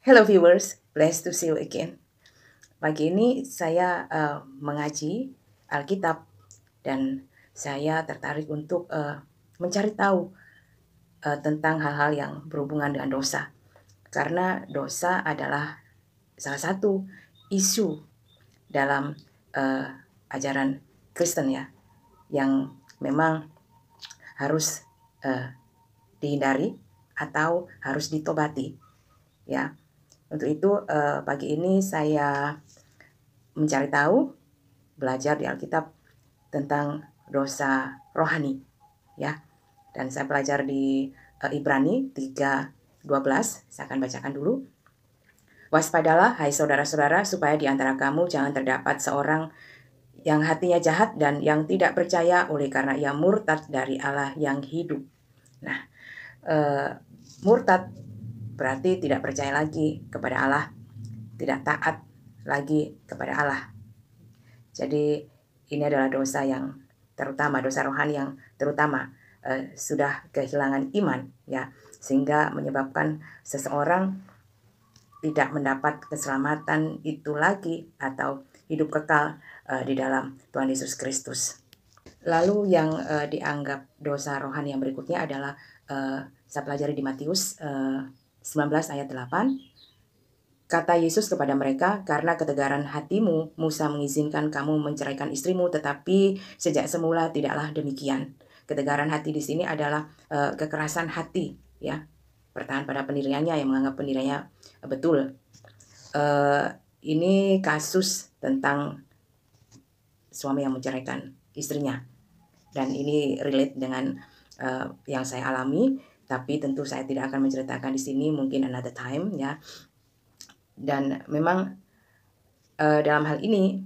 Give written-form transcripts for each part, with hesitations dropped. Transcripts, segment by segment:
Hello viewers, blessed to see you again. Pagi ini saya mengaji Alkitab dan saya tertarik untuk mencari tahu tentang hal-hal yang berhubungan dengan dosa. Karena dosa adalah salah satu isu dalam ajaran Kristen ya, yang memang harus dihindari atau harus ditobati ya. Untuk itu pagi ini saya mencari tahu, belajar di Alkitab tentang dosa rohani ya. Dan saya belajar di Ibrani 3:12. Saya akan bacakan dulu. Waspadalah hai saudara-saudara, supaya di antara kamu jangan terdapat seorang yang hatinya jahat dan yang tidak percaya oleh karena ia murtad dari Allah yang hidup. Nah, murtad berarti tidak percaya lagi kepada Allah, tidak taat lagi kepada Allah. Jadi ini adalah dosa yang terutama, dosa rohani yang terutama, sudah kehilangan iman ya, sehingga menyebabkan seseorang tidak mendapat keselamatan itu lagi atau hidup kekal di dalam Tuhan Yesus Kristus. Lalu yang dianggap dosa rohani yang berikutnya adalah saya pelajari di Matius 19 ayat 8. Kata Yesus kepada mereka, karena ketegaran hatimu, Musa mengizinkan kamu menceraikan istrimu, tetapi sejak semula tidaklah demikian. Ketegaran hati di sini adalah kekerasan hati, ya, bertahan pada pendiriannya, yang menganggap pendiriannya betul. Ini kasus tentang suami yang menceraikan istrinya, dan ini relate dengan yang saya alami, tapi tentu saya tidak akan menceritakan di sini, mungkin another time, ya. Dan memang dalam hal ini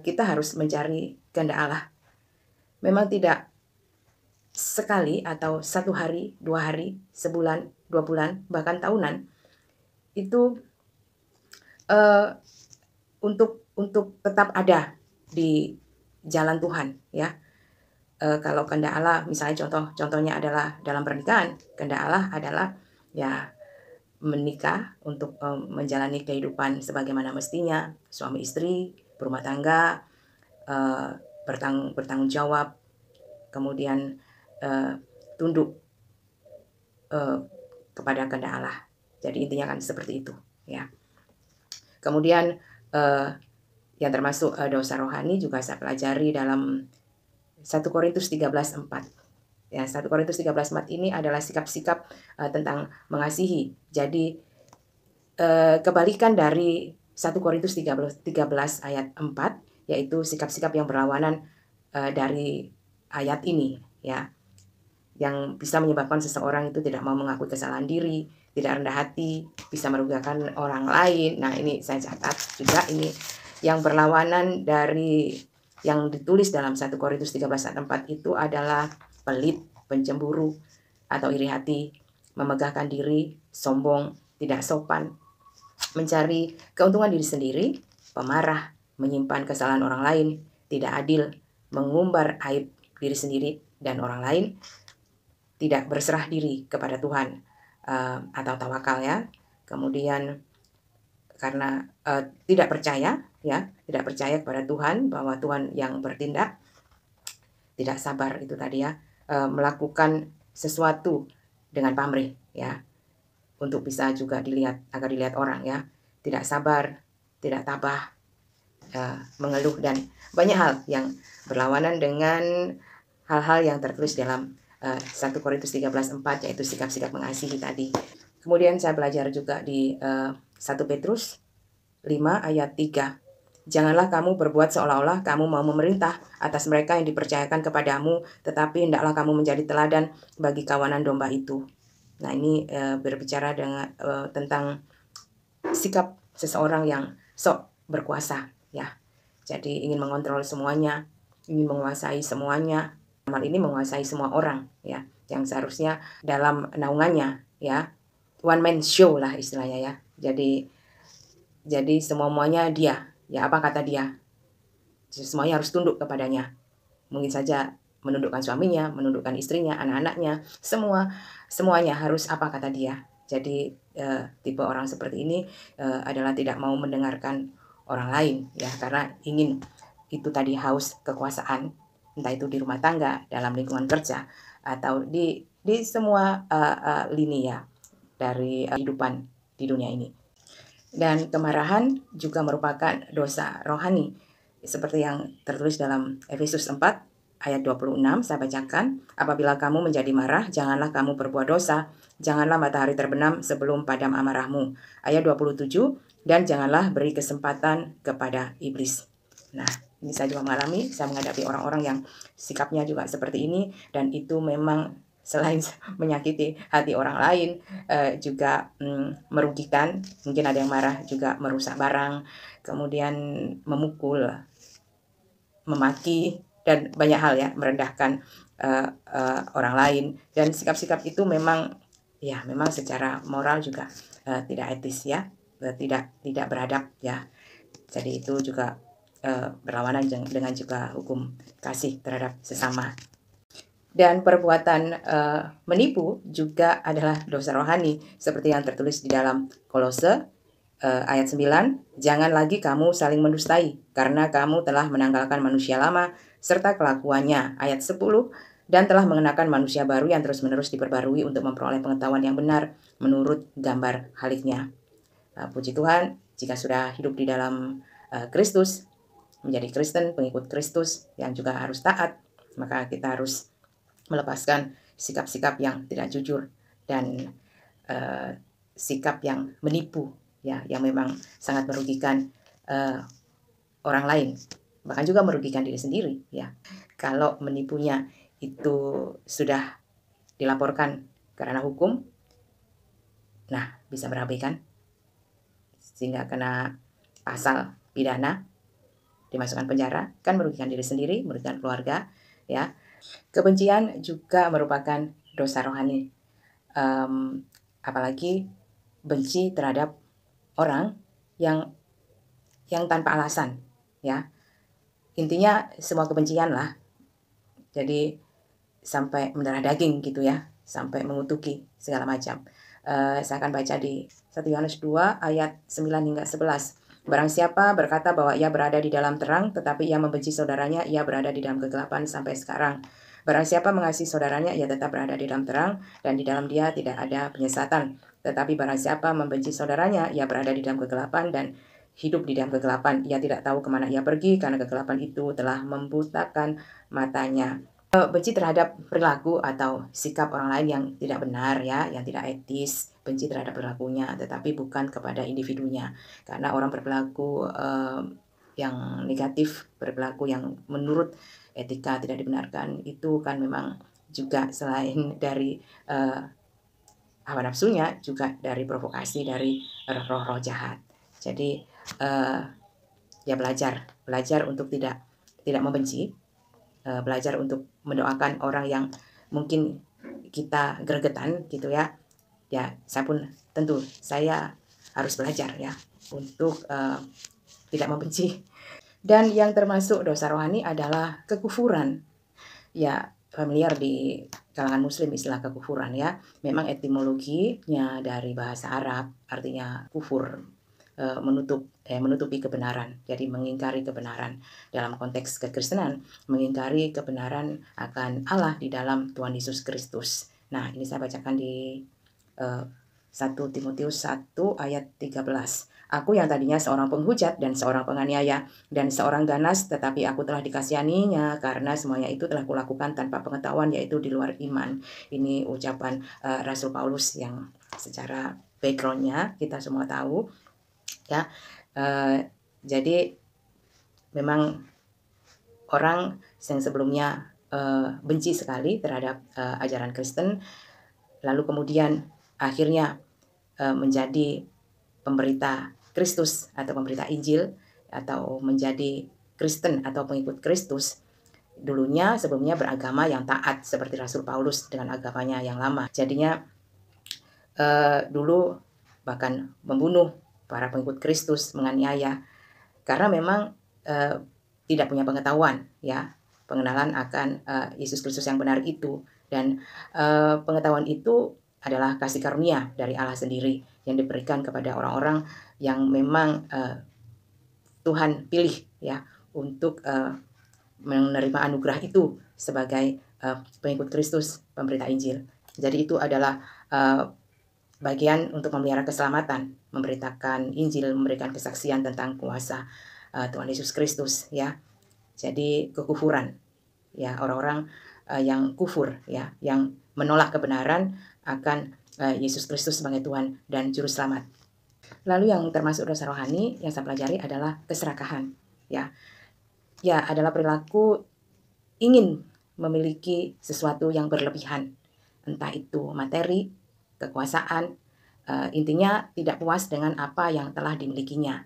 kita harus mencari kehendak Allah. Memang tidak sekali atau 1 hari, 2 hari, sebulan, 2 bulan, bahkan tahunan itu untuk tetap ada di jalan Tuhan ya. Kalau kehendak Allah, misalnya contohnya adalah dalam pernikahan, kehendak Allah adalah ya menikah untuk menjalani kehidupan sebagaimana mestinya, suami istri, berumah tangga, bertanggung jawab, kemudian tunduk kepada kehendak Allah. Jadi intinya kan seperti itu ya. Kemudian yang termasuk dosa rohani juga saya pelajari dalam 1 Korintus 13:4. Ya, 1 Korintus 13:4 ini adalah sikap-sikap tentang mengasihi. Jadi kebalikan dari 1 Korintus 13 ayat 4, yaitu sikap-sikap yang berlawanan dari ayat ini ya, yang bisa menyebabkan seseorang itu tidak mau mengakui kesalahan diri, tidak rendah hati, bisa merugikan orang lain. Nah, ini saya catat juga, ini yang berlawanan dari yang ditulis dalam 1 Korintus 13 ayat 4 itu adalah pelit, pencemburu, atau iri hati, memegahkan diri, sombong, tidak sopan, mencari keuntungan diri sendiri, pemarah, menyimpan kesalahan orang lain, tidak adil, mengumbar aib diri sendiri dan orang lain, tidak berserah diri kepada Tuhan atau tawakal ya. Kemudian karena tidak percaya ya, tidak percaya kepada Tuhan bahwa Tuhan yang bertindak, tidak sabar itu tadi ya, melakukan sesuatu dengan pamrih ya, untuk bisa juga dilihat, agar dilihat orang ya, tidak sabar, tidak tabah, mengeluh, dan banyak hal yang berlawanan dengan hal-hal yang tertulis dalam 1 Korintus 13:4, yaitu sikap-sikap mengasihi tadi. Kemudian saya belajar juga di 1 Petrus 5 ayat 3. Janganlah kamu berbuat seolah-olah kamu mau memerintah atas mereka yang dipercayakan kepadamu, tetapi hendaklah kamu menjadi teladan bagi kawanan domba itu. Nah, ini berbicara tentang sikap seseorang yang sok berkuasa ya. Jadi ingin mengontrol semuanya, ingin menguasai semuanya. Hal ini menguasai semua orang ya, yang seharusnya dalam naungannya ya, one man show lah istilahnya ya. Jadi semuanya dia, ya apa kata dia, semuanya harus tunduk kepadanya. Mungkin saja menundukkan suaminya, menundukkan istrinya, anak-anaknya, semuanya harus apa kata dia. Jadi tipe orang seperti ini adalah tidak mau mendengarkan orang lain ya, karena ingin itu tadi haus kekuasaan, entah itu di rumah tangga, dalam lingkungan kerja, atau di semua lini ya dari kehidupan di dunia ini. Dan kemarahan juga merupakan dosa rohani, seperti yang tertulis dalam Efesus 4 ayat 26, saya bacakan. Apabila kamu menjadi marah, janganlah kamu berbuat dosa, janganlah matahari terbenam sebelum padam amarahmu. Ayat 27, dan janganlah beri kesempatan kepada iblis. Nah, ini saya juga mengalami, saya menghadapi orang-orang yang sikapnya juga seperti ini, dan itu memang selain menyakiti hati orang lain, juga merugikan. Mungkin ada yang marah juga merusak barang, kemudian memukul, memaki, dan banyak hal ya, merendahkan orang lain. Dan sikap-sikap itu memang secara moral juga tidak etis ya, tidak beradab ya. Jadi itu juga berlawanan dengan juga hukum kasih terhadap sesama. Dan perbuatan menipu juga adalah dosa rohani, seperti yang tertulis di dalam Kolose ayat 9, jangan lagi kamu saling mendustai, karena kamu telah menanggalkan manusia lama serta kelakuannya. Ayat 10, dan telah mengenakan manusia baru yang terus-menerus diperbarui untuk memperoleh pengetahuan yang benar menurut gambar haliknya. Puji Tuhan, jika sudah hidup di dalam Kristus, menjadi Kristen, pengikut Kristus yang juga harus taat, maka kita harus melepaskan sikap-sikap yang tidak jujur dan sikap yang menipu ya, yang memang sangat merugikan orang lain, bahkan juga merugikan diri sendiri ya. Kalau menipunya itu sudah dilaporkan karena hukum, nah bisa berabaikan sehingga kena pasal pidana, dimasukkan penjara, kan merugikan diri sendiri, merugikan keluarga ya. Kebencian juga merupakan dosa rohani, apalagi benci terhadap orang yang tanpa alasan ya. Intinya semua kebencian lah, jadi sampai mendarah daging gitu ya, sampai mengutuki segala macam. Saya akan baca di 1 Yohanes 2 ayat 9 hingga 11. Barang siapa berkata bahwa ia berada di dalam terang, tetapi ia membenci saudaranya, ia berada di dalam kegelapan sampai sekarang. Barang siapa mengasihi saudaranya, ia tetap berada di dalam terang, dan di dalam dia tidak ada penyesatan. Tetapi barang siapa membenci saudaranya, ia berada di dalam kegelapan dan hidup di dalam kegelapan. Ia tidak tahu kemana ia pergi, karena kegelapan itu telah membutakan matanya. Benci terhadap perilaku atau sikap orang lain yang tidak benar ya, yang tidak etis, benci terhadap perilakunya, tetapi bukan kepada individunya. Karena orang berperilaku yang negatif, berperilaku yang menurut etika tidak dibenarkan, itu kan memang juga selain dari hawa nafsunya, juga dari provokasi dari roh-roh jahat. Jadi ya belajar untuk tidak membenci, belajar untuk mendoakan orang yang mungkin kita gregetan gitu ya. Ya, saya pun tentu saya harus belajar ya untuk tidak membenci. Dan yang termasuk dosa rohani adalah kekufuran. Ya, familiar di kalangan muslim istilah kekufuran ya. Memang etimologinya dari bahasa Arab, artinya kufur, menutupi kebenaran. Jadi mengingkari kebenaran. Dalam konteks kekristenan, mengingkari kebenaran akan Allah di dalam Tuhan Yesus Kristus. Nah, ini saya bacakan di 1 Timotius 1 ayat 13. Aku yang tadinya seorang penghujat dan seorang penganiaya dan seorang ganas, tetapi aku telah dikasihaninya karena semuanya itu telah kulakukan tanpa pengetahuan, yaitu di luar iman. Ini ucapan Rasul Paulus yang secara backgroundnya kita semua tahu ya. Jadi memang orang yang sebelumnya benci sekali terhadap ajaran Kristen, lalu kemudian akhirnya menjadi pemberita Kristus atau pemberita Injil, atau menjadi Kristen atau pengikut Kristus. Dulunya sebelumnya beragama yang taat seperti Rasul Paulus dengan agamanya yang lama. Jadinya dulu bahkan membunuh para pengikut Kristus, menganiaya, karena memang tidak punya pengetahuan ya, pengenalan akan Yesus Kristus yang benar itu. Dan pengetahuan itu adalah kasih karunia dari Allah sendiri yang diberikan kepada orang-orang yang memang Tuhan pilih ya untuk menerima anugerah itu sebagai pengikut Kristus, pemberita Injil. Jadi itu adalah bagian untuk memelihara keselamatan, memberitakan Injil, memberikan kesaksian tentang kuasa Tuhan Yesus Kristus ya. Jadi kekufuran ya, orang-orang yang kufur ya, yang menolak kebenaran akan Yesus Kristus sebagai Tuhan dan juru selamat. Lalu yang termasuk dosa rohani yang saya pelajari adalah keserakahan ya. Ya, adalah perilaku ingin memiliki sesuatu yang berlebihan, entah itu materi, kekuasaan, intinya tidak puas dengan apa yang telah dimilikinya.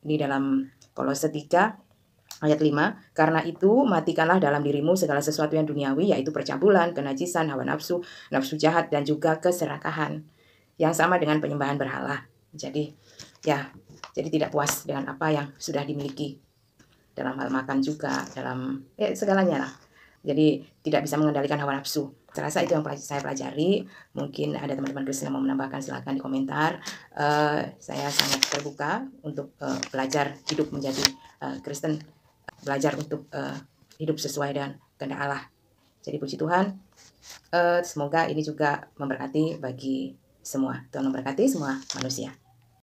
Ini dalam Kolose 3 ayat 5, karena itu matikanlah dalam dirimu segala sesuatu yang duniawi, yaitu percabulan, kenajisan, hawa nafsu, nafsu jahat, dan juga keserakahan, yang sama dengan penyembahan berhala. Jadi tidak puas dengan apa yang sudah dimiliki, dalam hal makan juga, dalam segalanya lah. Jadi tidak bisa mengendalikan hawa nafsu. Saya rasa itu yang saya pelajari. Mungkin ada teman-teman Kristen yang mau menambahkan, silakan di komentar. Saya sangat terbuka untuk belajar hidup menjadi Kristen, belajar untuk hidup sesuai dengan kehendak Allah. Jadi puji Tuhan, semoga ini juga memberkati bagi semua. Tuhan memberkati semua manusia.